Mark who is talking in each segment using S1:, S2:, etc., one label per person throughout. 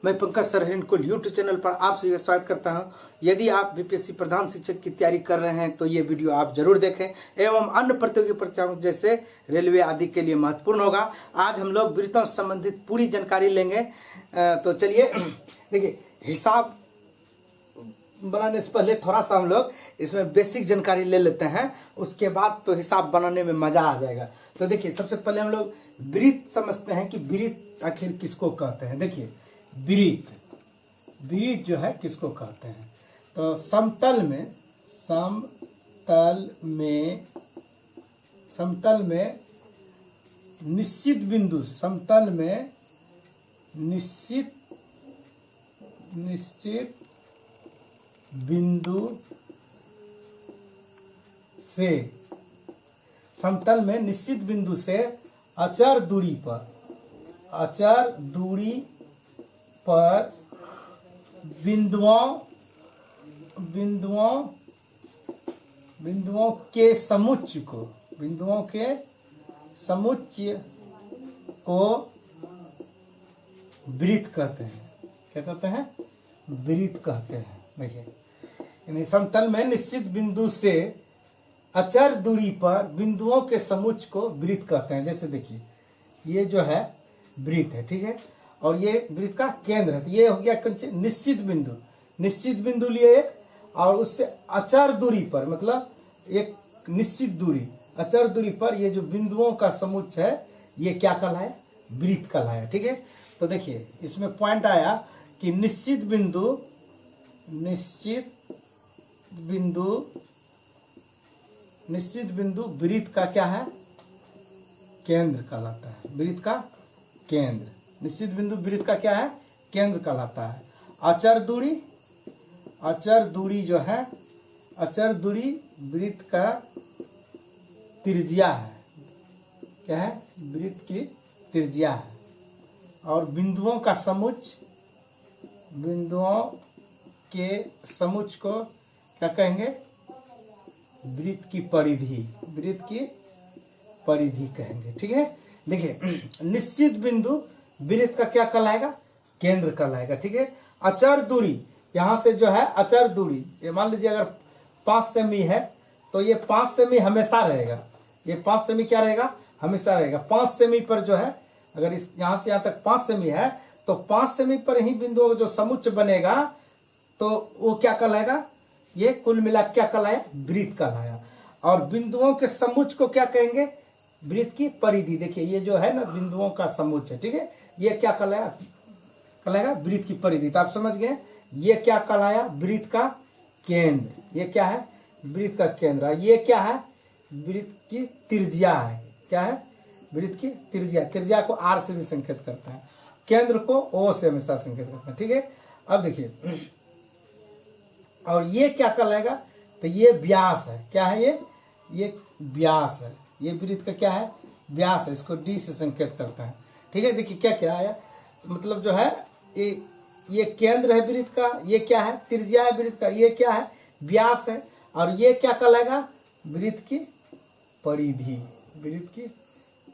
S1: मैं पंकज सर को YouTube channel पर आप सभी का स्वागत करता हूं। यदि आप बीपीएससी प्रधान शिक्षक की तैयारी कर रहे हैं तो ये वीडियो आप जरूर देखें एवं अन्य प्रतियोगी परीक्षाओं जैसे रेलवे आदि के लिए महत्वपूर्ण होगा। आज हम लोग वृत्तों से संबंधित पूरी जानकारी लेंगे। तो चलिए देखिए, हिसाब बनाने से पहले थोड़ा सा हम लोग इसमें बेसिक जानकारी ले लेते हैं, उसके बाद तो हिसाब बनाने में मजा आ जाएगा। तो देखिए, सबसे पहले हम लोग वृत्त समझते हैं कि वृत्त आखिर किसको कहते हैं। देखिए, वृत्त जो है किसको कहते हैं, तो समतल में निश्चित बिंदु, समतल में निश्चित बिंदु से, समतल में निश्चित बिंदु से अचर दूरी पर बिंदुओं के समुच्चय को वृत्त कहते हैं। क्या कहते हैं? वृत्त कहते हैं। देखिए, यानी समतल में निश्चित बिंदु से अचर दूरी पर बिंदुओं के समुच्चय को वृत्त कहते हैं। जैसे देखिए, ये जो है वृत्त है, ठीक है, और ये वृत्त का केंद्र है। तो ये हो गया निश्चित बिंदु लिए और उससे अचर दूरी पर, मतलब एक निश्चित दूरी, अचर दूरी पर ये जो बिंदुओं का समुच्चय है ये क्या कहलाया? वृत्त कहलाया। ठीक है, तो देखिए इसमें पॉइंट आया कि निश्चित बिंदु वृत्त का क्या है? केंद्र कहलाता है। वृत्त का केंद्र, निश्चित बिंदु वृत्त का क्या है? केंद्र कहलाता है। अचर दूरी जो है, अचर दूरी वृत्त का त्रिज्या है। क्या है? वृत्त की त्रिज्या है। और बिंदुओं का समुच्चय, बिंदुओं के समुच्चय को क्या कहेंगे? वृत्त की परिधि कहेंगे। ठीक है, देखिए निश्चित बिंदु वृत्त का क्या कहलाएगा? केंद्र कहलाएगा। ठीक है, अचर दूरी, यहाँ से जो है अचर दूरी, ये मान लीजिए अगर 5 सेमी है तो ये 5 सेमी हमेशा रहेगा। ये 5 सेमी क्या रहेगा? हमेशा रहेगा। 5 सेमी पर जो है, अगर इस यहाँ से यहाँ तक 5 सेमी है तो 5 सेमी पर ही बिंदुओं का जो समुच्चय बनेगा तो वो क्या कहलाएगा? ये कुल मिला क्या कहलाया? वृत्त कहलाया। और बिंदुओं के समुच्चय को क्या कहेंगे? वृत्त की परिधि। देखिए ये जो है ना बिंदुओं का समुच्चय, ठीक है, ये क्या कहलाएगा? वृत्त की परिधि। तो आप समझ गए, ये क्या कहलाया? वृत्त का केंद्र। ये क्या है? वृत्त का केंद्र। ये क्या है? वृत्त की त्रिज्या है। क्या है? वृत्त की त्रिज्या। त्रिज्या को आर से भी संकेत करता है, केंद्र को ओ से हमेशा संकेत करता है। ठीक है, अब देखिए, और ये क्या कहलाएगा? तो ये व्यास है। क्या है? ये व्यास है। ये वृत्त का क्या है? व्यास है। इसको डी से संकेत करता है। ठीक है, देखिए क्या क्या आया, मतलब जो है ये केंद्र है वृत्त का, ये क्या है? त्रिज्या है वृत्त का, ये क्या है? व्यास है। और ये क्या कहलाएगा? वृत्त की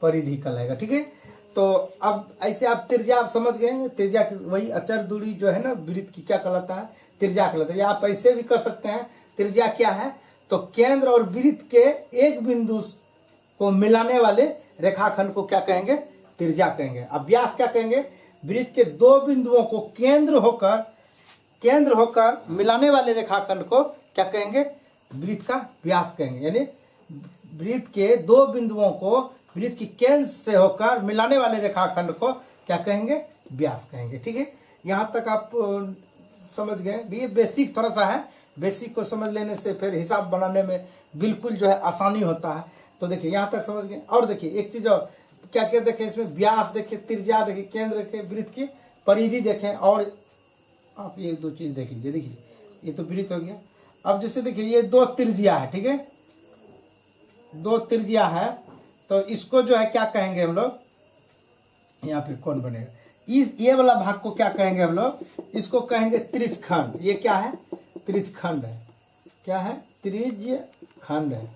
S1: परिधि कहलाएगा। ठीक है, तो अब ऐसे आप त्रिज्या आप समझ गए। त्रिज्या वही अचर दूरी जो है ना वृत्त की क्या कहलाता है? त्रिज्या कहलाता है। या आप ऐसे भी कह सकते हैं, त्रिज्या क्या है? तो केंद्र और वृत्त के एक बिंदु को मिलाने वाले रेखाखंड को क्या कहेंगे? त्रिज्या कहेंगे। अब व्यास क्या कहेंगे? वृत्त के दो बिंदुओं को केंद्र होकर मिलाने वाले रेखाखंड को क्या कहेंगे? वृत्त का व्यास कहेंगे। यानी वृत्त के दो बिंदुओं को वृत्त की केंद्र से होकर मिलाने वाले रेखाखंड को क्या कहेंगे? व्यास कहेंगे। ठीक है, यहाँ तक आप समझ गए। ये बेसिक थोड़ा सा है, बेसिक को समझ लेने से फिर हिसाब बनाने में बिल्कुल जो है आसानी होता है। तो देखिए यहाँ तक समझ गए। और देखिए एक चीज और, क्या क्या देखें इसमें? व्यास देखें, त्रिज्या देखें, केंद्र देखें, वृत्त की परिधि देखें, और आप ये 2 चीज देख लीजिए। देखिए ये तो वृत्त हो गया। अब जैसे देखिए ये 2 त्रिज्या है, ठीक है, 2 त्रिज्या है, तो इसको जो है क्या कहेंगे हम लोग? यहाँ पे कौन बनेगा? ये वाला भाग को क्या कहेंगे हम लोग? इसको कहेंगे त्रिज्यखंड। ये क्या है? त्रिज्यखंड है। क्या है? त्रिज्यखंड है।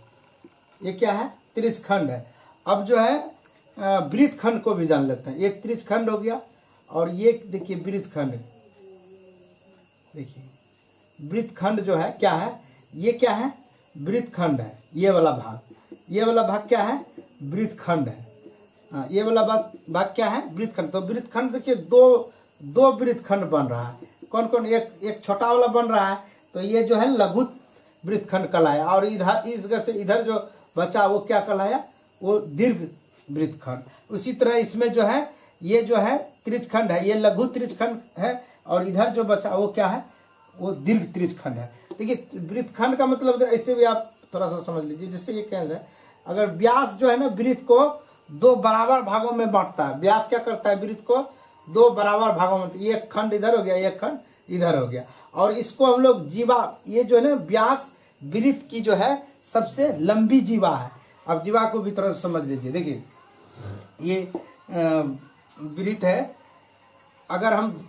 S1: ये क्या है? त्रिज्यखंड है। अब जो है वृत्तखंड को भी जान लेते हैं। ये त्रिज्यखंड हो गया और ये देखिए वृत्तखंड, देखिए वृत्तखंड जो है क्या है, ये क्या है, वृत्तखंड है। ये वाला भाग, ये वाला भाग क्या है, वृत्तखंड है। हाँ, ये वाला भाग क्या है, वृत्तखंड। तो वृत्तखंड देखिए दो वृत्तखंड बन रहा है। कौन कौन, एक छोटा वाला बन रहा है, तो ये जो है लघु वृत्तखंड कहलाया। और इधर इस जगह से इधर जो बचा वो क्या कहलाया, वो दीर्घ वृत्तखंड। उसी तरह इसमें जो है ये जो है त्रिज्यखंड है, ये लघु त्रिज्यखंड है। और इधर जो बचा वो क्या है, वो दीर्घ त्रिज्यखंड है। देखिए वृत्तखंड का मतलब ऐसे भी आप थोड़ा सा समझ लीजिए। जिससे ये केंद्र है, अगर व्यास जो है ना वृत्त को दो बराबर भागों में बांटता है। व्यास क्या करता है, वृत्त को दो बराबर भागों में, एक खंड इधर हो गया, एक खंड इधर हो गया। और इसको हम लोग जीवा, ये जो है ना व्यास वृत्त की जो है सबसे लंबी जीवा है। अब जीवा को भी थोड़ा सा समझ लीजिए। देखिए ये वृत्त है, अगर हम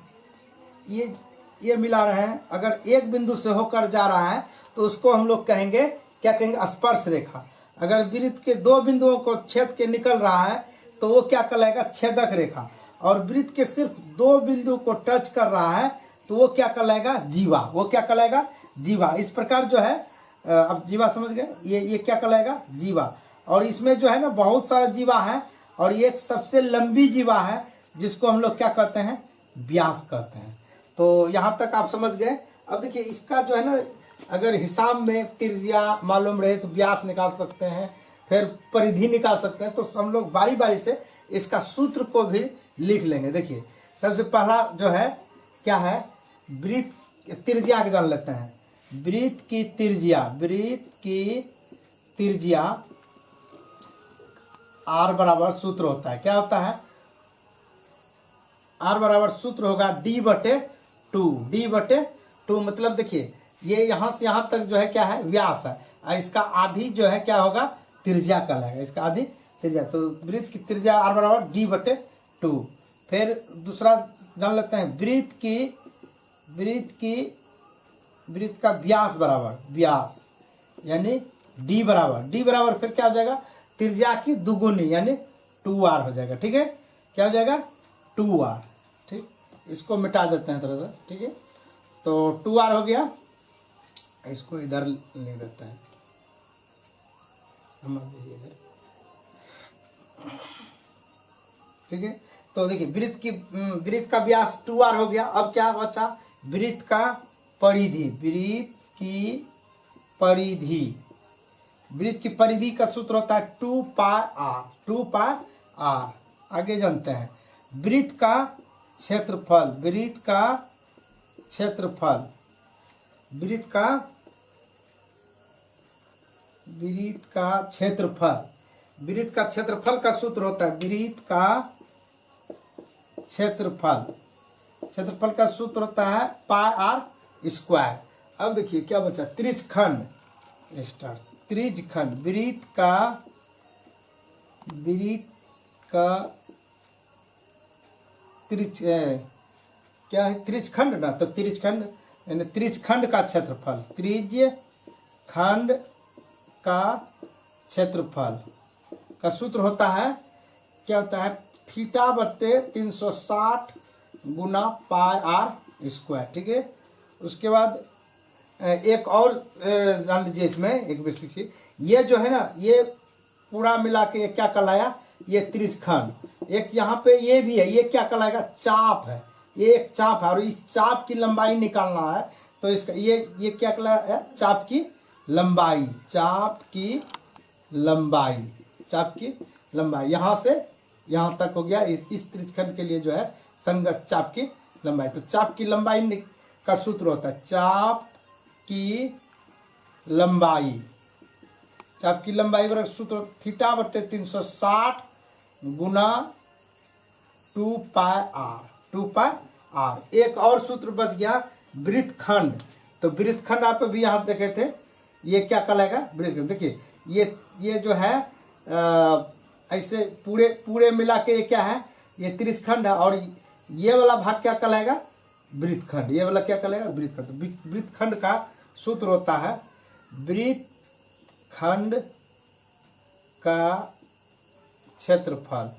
S1: ये मिला रहे हैं, अगर एक बिंदु से होकर जा रहा है तो उसको हम लोग कहेंगे, क्या कहेंगे, स्पर्श रेखा। अगर वृत्त के दो बिंदुओं को छेद के निकल रहा है तो वो क्या कहलाएगा, छेदक रेखा। और वृत्त के सिर्फ दो बिंदु को टच कर रहा है तो वो क्या कहलाएगा, जीवा। वो क्या कहलाएगा, जीवा। इस प्रकार जो है, अब जीवा समझ गए, ये क्या कहलाएगा, जीवा। और इसमें जो है ना बहुत सारा जीवा है, और ये एक सबसे लंबी जीवा है जिसको हम लोग क्या कहते हैं, व्यास कहते हैं। तो यहाँ तक आप समझ गए। अब देखिए इसका जो है ना, अगर हिसाब में त्रिज्या मालूम रहे तो व्यास निकाल सकते हैं, फिर परिधि निकाल सकते हैं। तो हम लोग बारी बारी से इसका सूत्र को भी लिख लेंगे। देखिए सबसे पहला जो है क्या है, वृत्त त्रिज्या के जान लेते हैं। वृत्त की त्रिज्या आर बराबर सूत्र होता है, क्या होता है, आर बराबर सूत्र होगा d/2। मतलब देखिए ये यहाँ से यहाँ तक जो है क्या है, व्यास है। और इसका आधी जो है क्या होगा, त्रिज्या कहलाएगा, इसका आधी त्रिज्या। तो वृत्त की त्रिज्या आर बराबर d/2। फिर दूसरा जान लेते हैं, वृत्त का व्यास बराबर, व्यास यानी d बराबर फिर क्या हो जाएगा, त्रिज्या की दुगुनी यानी 2r हो जाएगा। ठीक है, क्या हो जाएगा, 2r। ठीक, इसको मिटा देते हैं थोड़ा सा। ठीक है, तो 2r हो गया, इसको इधर लिख देते हैं, इधर। ठीक है, तो देखिए वृत्त का व्यास 2r हो गया। अब क्या बचा, वृत्त का परिधि। वृत्त की परिधि का सूत्र होता है 2πr। आगे जानते हैं वृत्त का क्षेत्रफल। वृत्त का क्षेत्रफल का सूत्र होता है, वृत्त का क्षेत्रफल का सूत्र होता है πr²। अब देखिए क्या बचा, त्रिज्यखंड। वृत्त का क्या है, त्रिज्यखंड ना, तो त्रिज्यखंड यानी त्रिज्यखंड का क्षेत्रफल। त्रिज्यखंड का क्षेत्रफल का सूत्र होता है, क्या होता है, θ/360 गुना πr²। ठीक है, उसके बाद एक और जान लीजिए, इसमें एक बेस लिखिए, ये जो है ना, ये पूरा मिला के ये क्या कहलाया, ये त्रिज्यखंड। एक यहाँ पे ये भी है, ये क्या कहलाएगा, चाप है। ये एक चाप है और इस चाप की लंबाई निकालना है, तो इसका ये क्या कहलाया, चाप की लंबाई यहाँ से यहाँ तक हो गया। इस त्रिज्यखंड के लिए जो है संगत चाप की लंबाई। तो चाप की लंबाई का सूत्र होता है, चाप की लंबाई बराबर सूत्र θ/360 गुना 2πr। एक और सूत्र बच गया, वृत्तखंड। तो वृत्तखंड आप भी यहाँ देखे थे, ये क्या कहलाएगा, वृत्तखंड। देखिए ये जो है ऐसे पूरे मिला के ये क्या है, ये त्रिज्यखंड है। और ये वाला भाग क्या कहलाएगा, वृत्तखंड। ये वाला क्या कहलाएगा, वृत्तखंड। वृत्तखंड का सूत्र होता है, वृत्तखंड का क्षेत्रफल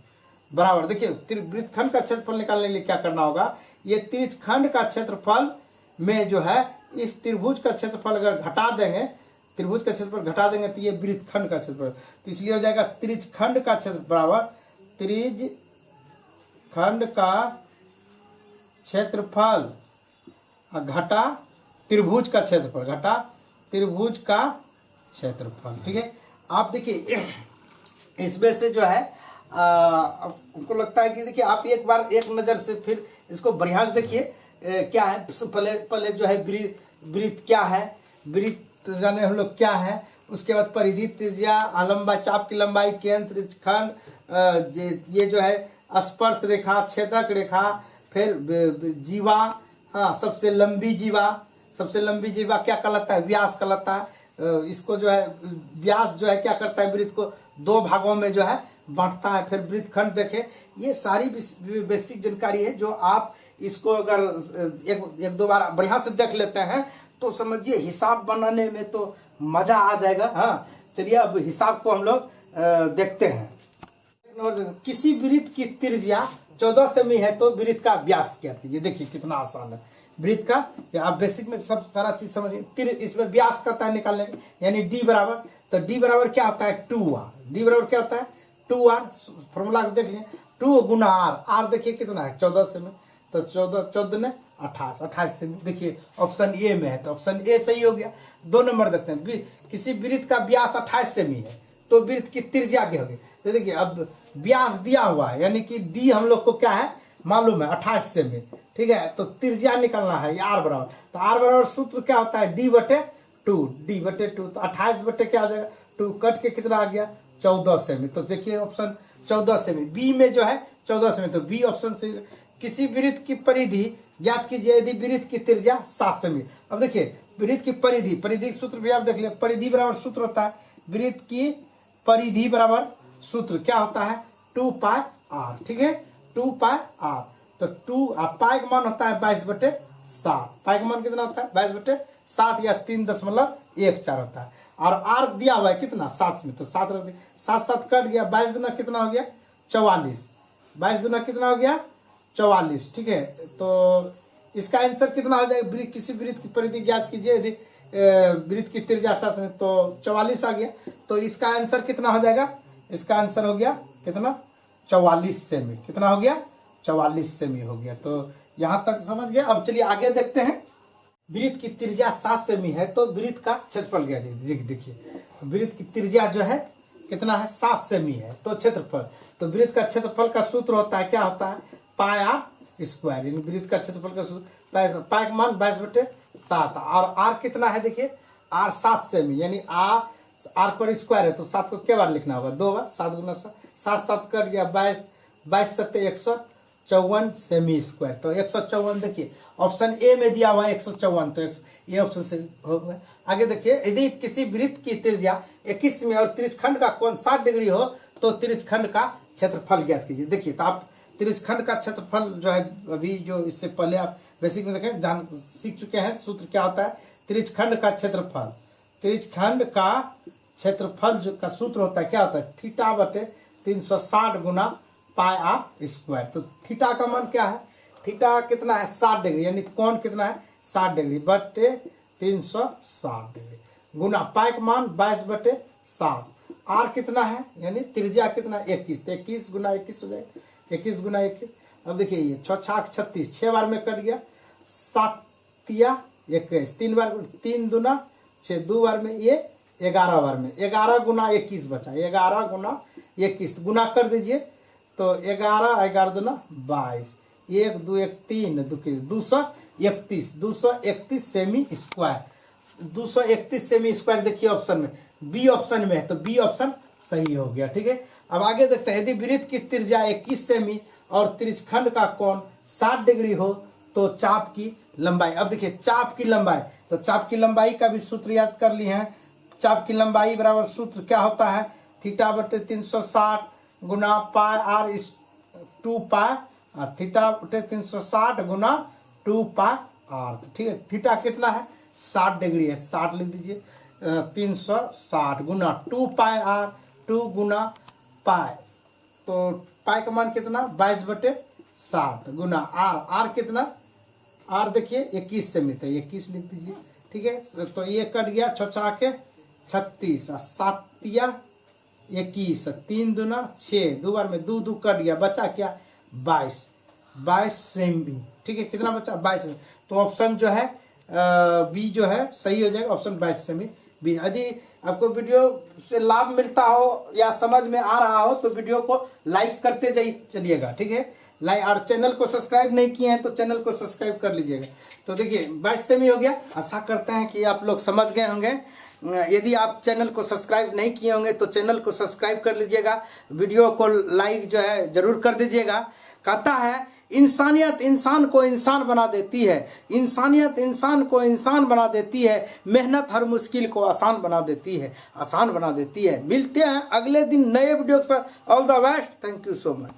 S1: बराबर, देखिए वृत्तखंड का क्षेत्रफल निकालने के लिए क्या करना होगा, ये त्रिज्यखंड का क्षेत्रफल में जो है इस त्रिभुज का क्षेत्रफल अगर घटा देंगे, त्रिभुज का क्षेत्रफल घटा देंगे तो ये वृत्तखंड का क्षेत्रफल, तो इसलिए हो जाएगा त्रिज्यखंड का क्षेत्र बराबर त्रिज्यखंड का क्षेत्रफल घटा त्रिभुज का क्षेत्रफल, घटा त्रिभुज का क्षेत्रफल। ठीक है, आप देखिए इसमें से जो है हमको लगता है कि देखिए आप एक बार एक नज़र से फिर इसको बढ़िया से देखिए क्या है। पहले पहले जो है वृत्त क्या है, वृत्त जाने हम लोग क्या है, उसके बाद परिधि, त्रिज्या, लंबाई, चाप की लंबाई, केंद्र, त्रिज्यखंड, ये जो है स्पर्श रेखा, छेदक रेखा, फिर जीवा, हाँ सबसे लंबी जीवा, सबसे लंबी जीवा क्या कहलाता है, व्यास कहलाता है। इसको जो है व्यास जो है क्या करता है, वृत्त को दो भागों में जो है बांटता है। फिर वृत्तखंड देखें, ये सारी बेसिक जानकारी है जो आप इसको अगर एक दो बार बढ़िया से देख लेते हैं तो समझिए हिसाब बनाने में तो मजा आ जाएगा। हाँ चलिए अब हिसाब को हम लोग देखते हैं। किसी वृत्त की त्रिज्या 14 सेमी है तो वृत्त का व्यास क्या कीजिए। देखिए कितना आसान है वृत्त का, आप बेसिक में सब सारा चीज समझिए। इसमें व्यास करता है निकालने में, यानी डी बराबर, तो डी बराबर क्या होता है 2r। डी बराबर क्या होता है 2r, फॉर्मूला देख लीजिए 2 गुना r, r देखिए कितना है 14 सेमी, तो 14 ने 28 सेमी। देखिए ऑप्शन ए में है तो ऑप्शन ए सही हो गया। 2 नंबर देखते हैं, किसी वृत्त का व्यास 28 सेमी है तो वृत्त की त्रिज्या क्या होगी। तो देखिए अब व्यास दिया हुआ है, यानी कि डी हम लोग को क्या है मालूम है 28 सेमी, ठीक है। तो त्रिज्या निकालना है ये आर बराबर, तो आर बराबर सूत्र क्या होता है डी बटे टू, डी बटे टू, तो 28 बटे क्या हो जाएगा 2, कट के कितना आ गया 14 सेमी। तो देखिए ऑप्शन 14 सेमी, बी में जो है 14 सेमी, तो बी ऑप्शन से। किसी वृत्त की परिधि ज्ञात कीजिए यदि वृत्त की त्रिज्या 7 सेमी। अब देखिए वृत्त की परिधि, परिधि सूत्र भी आप देख लिया, परिधि बराबर सूत्र होता है वृत्त की परिधि बराबर सूत्र क्या होता है 2 पाई r, ठीक है 2 पाई r। तो 2 पाई का मान होता है 22/7, पाई का मान कितना होता है 22/7 या 3.14 होता है, और r दिया हुआ है कितना 7 में, तो 7 रख दिया, 7 कट गया, 22 दूना कितना हो गया 44, 22 दूना कितना हो गया 44, ठीक है। तो इसका आंसर कितना हो जाएगा, किसी वृत्त की परिधि ज्ञात कीजिए यदि वृत्त की त्रिज्या 7 में, तो 44 आ गया। तो इसका आंसर कितना हो जाएगा, इसका आंसर हो गया कितना 44 सेमी, कितना हो गया 44 सेमी हो गया। तो यहाँ तक समझ गया। अब चलिए आगे देखते हैं। वृत्त की त्रिज्या 7 सेमी है तो वृत्त का क्षेत्रफल क्या है। देखिए वृत्त की त्रिज्या जो है कितना है 7 सेमी है तो क्षेत्रफल, तो वृत्त का क्षेत्रफल का सूत्र होता है क्या होता है पाई r स्क्वायर, यानी वृत्त का क्षेत्रफल का सूत्र पाई का मान 22/7, और r कितना है देखिए r 7 सेमी, यानी r पर स्क्वायर है तो 7 को क्या बार लिखना होगा 2 बार, 7 गुना 7, 7 कट गया 22 7 154 सेमी स्क्वायर, तो 154 देखिए ऑप्शन ए में दिया हुआ है 154, तो ये ऑप्शन से हो गया। आगे देखिए यदि किसी वृत्त की त्रिज्या 21 में और त्रिज्यखंड का कोण 60 डिग्री हो तो त्रिज्यखंड का क्षेत्रफल ज्ञात कीजिए। देखिए तो आप त्रिज्यखंड का क्षेत्रफल जो है अभी जो इससे पहले आप बेसिक में देखें जान सीख चुके हैं, सूत्र क्या होता है त्रिज्यखंड का क्षेत्रफल, त्रिज्यखंड का क्षेत्रफल जो का सूत्र होता है क्या होता है थीटा बटे 360 गुना पाई r स्क्वायर। तो थीटा का मान क्या है, थीटा कितना है 60 डिग्री, यानी कोण कितना है 60 डिग्री बटे 360 डिग्री गुना पाई का मान 22/7, r कितना है यानी त्रिज्या कितना 21, तो 21 गुना 21 हो जाएगा 21 गुना 21। अब देखिए ये 6 6 36, 6 बार में कट गया, 7 या 21, 3 बार 3 दूना 6, 2 बार में ये 11 बार में 11 गुना 21 बचा, 11 गुना 21 गुना कर दीजिए तो 11 11 दूना 22, 1 2 1 3 231 सेमी स्क्वायर, 231 सेमी स्क्वायर देखिए ऑप्शन में बी ऑप्शन में है तो बी ऑप्शन सही हो गया, ठीक है। अब आगे देखते हैं यदि वृत्त की त्रिज्या 21 सेमी और त्रिज्यखंड का कोण 60 डिग्री हो तो चाप की लंबाई। अब देखिए चाप की लंबाई, तो चाप की लंबाई का भी सूत्र याद कर लिए हैं। चाप की लंबाई बराबर सूत्र क्या होता है थीटा बटे 360 गुना पाई r 2 पाई, और थीटा बटे 360 गुना 2 पाई r, ठीक है। थीटा कितना है 60 डिग्री है, 60 लिख दीजिए, 360 गुना 2 पाई r, 2 गुना पाई, तो पाई का मान कितना 22/7 गुना आर कितना, आर देखिए 21 से मिलता है, 21 लिख दीजिए। ठीक है, तो ये कट गया 6 के 36, 7 21, 3 दूना 6, 2 बार में 2 2 कट गया, बचा क्या 22 सेमी। ठीक है, कितना बचा 22। तो ऑप्शन जो है बी जो है सही हो जाएगा, ऑप्शन 22 सेमी बी। यदि आपको वीडियो से लाभ मिलता हो या समझ में आ रहा हो तो वीडियो को लाइक करते चलिएगा। ठीक है, लाइक, और चैनल को सब्सक्राइब नहीं किए हैं तो चैनल को सब्सक्राइब कर लीजिएगा। तो देखिए 22 सेमी हो गया। आशा करते हैं कि आप लोग समझ गए होंगे। यदि आप चैनल को सब्सक्राइब नहीं किए होंगे तो चैनल को सब्सक्राइब कर लीजिएगा, वीडियो को लाइक जो है जरूर कर दीजिएगा। कहता है इंसानियत इंसान को इंसान बना देती है, इंसानियत इंसान को इंसान बना देती है, मेहनत हर मुश्किल को आसान बना देती है, आसान बना देती है। मिलते हैं अगले दिन नए वीडियो के साथ। All the best, thank you so much.